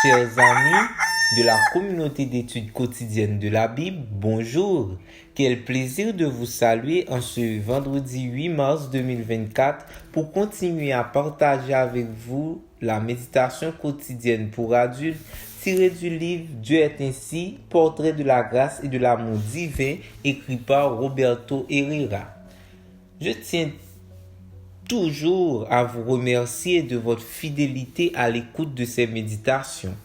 Chers amis de la communauté d'études quotidiennes de la Bible, bonjour. Quel plaisir de vous saluer en ce vendredi 8 mars 2024 pour continuer à partager avec vous la méditation quotidienne pour adultes tirée du livre Dieu est ainsi, portrait de la grâce et de l'amour divin, écrit par Roberto Herrera. Je tiens toujours à vous remercier de votre fidélité à l'écoute de ces méditations.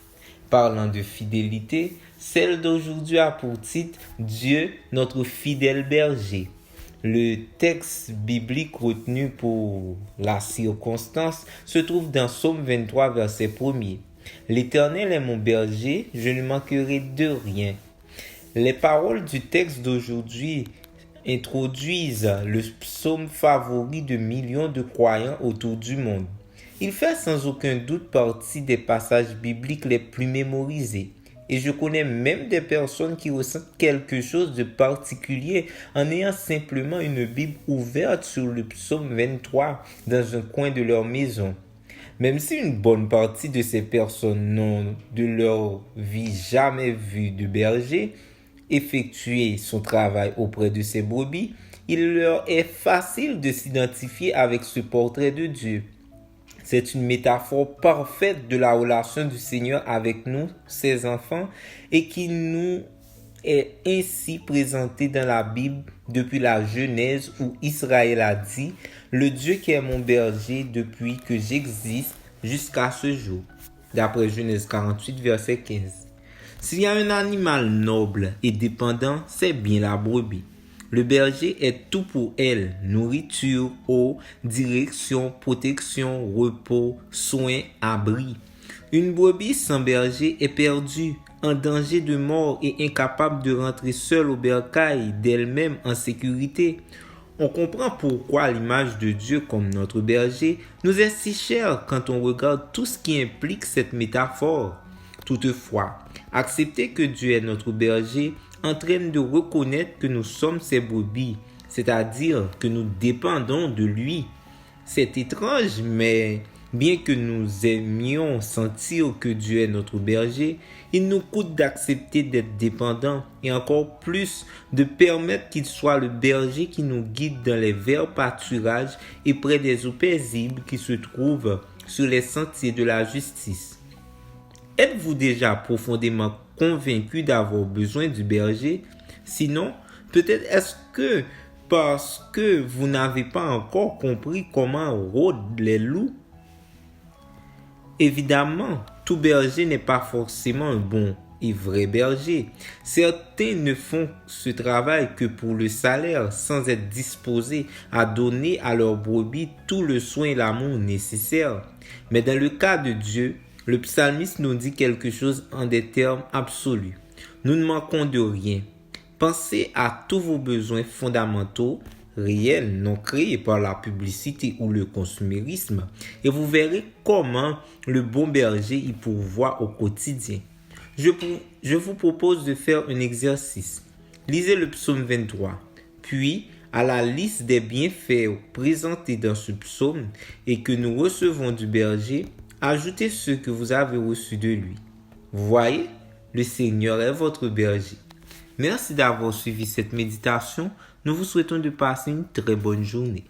Parlant de fidélité, celle d'aujourd'hui a pour titre Dieu, notre fidèle berger. Le texte biblique retenu pour la circonstance se trouve dans Psaume 23, verset 1er. L'Éternel est mon berger, je ne manquerai de rien. Les paroles du texte d'aujourd'hui introduisent le psaume favori de millions de croyants autour du monde. Il fait sans aucun doute partie des passages bibliques les plus mémorisés. Et je connais même des personnes qui ressentent quelque chose de particulier en ayant simplement une Bible ouverte sur le psaume 23 dans un coin de leur maison. Même si une bonne partie de ces personnes n'ont de leur vie jamais vu de berger effectuer son travail auprès de ses brebis, il leur est facile de s'identifier avec ce portrait de Dieu. C'est une métaphore parfaite de la relation du Seigneur avec nous, ses enfants, et qui nous est ainsi présentée dans la Bible depuis la Genèse où Israël a dit « Le Dieu qui est mon berger depuis que j'existe jusqu'à ce jour ». D'après Genèse 48, verset 15. S'il y a un animal noble et dépendant, c'est bien la brebis. Le berger est tout pour elle, nourriture, eau, direction, protection, repos, soins, abri. Une brebis sans berger est perdue, en danger de mort et incapable de rentrer seule au bercail d'elle-même en sécurité. On comprend pourquoi l'image de Dieu comme notre berger nous est si chère quand on regarde tout ce qui implique cette métaphore. Toutefois, accepter que Dieu est notre berger entraîne de reconnaître que nous sommes ses brebis, c'est-à-dire que nous dépendons de lui. C'est étrange, mais bien que nous aimions sentir que Dieu est notre berger, il nous coûte d'accepter d'être dépendants et encore plus de permettre qu'il soit le berger qui nous guide dans les verts pâturages et près des eaux paisibles qui se trouvent sur les sentiers de la justice. Êtes-vous déjà profondément convaincu d'avoir besoin du berger? Sinon, peut-être est-ce que parce que vous n'avez pas encore compris comment rôdent les loups? Évidemment, tout berger n'est pas forcément un bon et vrai berger. Certains ne font ce travail que pour le salaire, sans être disposés à donner à leurs brebis tout le soin et l'amour nécessaires. Mais dans le cas de Dieu, le psalmiste nous dit quelque chose en des termes absolus. Nous ne manquons de rien. Pensez à tous vos besoins fondamentaux, réels, non créés par la publicité ou le consumérisme, et vous verrez comment le bon berger y pourvoit au quotidien. Je vous propose de faire un exercice. Lisez le psaume 23, puis à la liste des bienfaits présentés dans ce psaume et que nous recevons du berger, ajoutez ceux que vous avez reçus de lui. Voyez, le Seigneur est votre berger. Merci d'avoir suivi cette méditation. Nous vous souhaitons de passer une très bonne journée.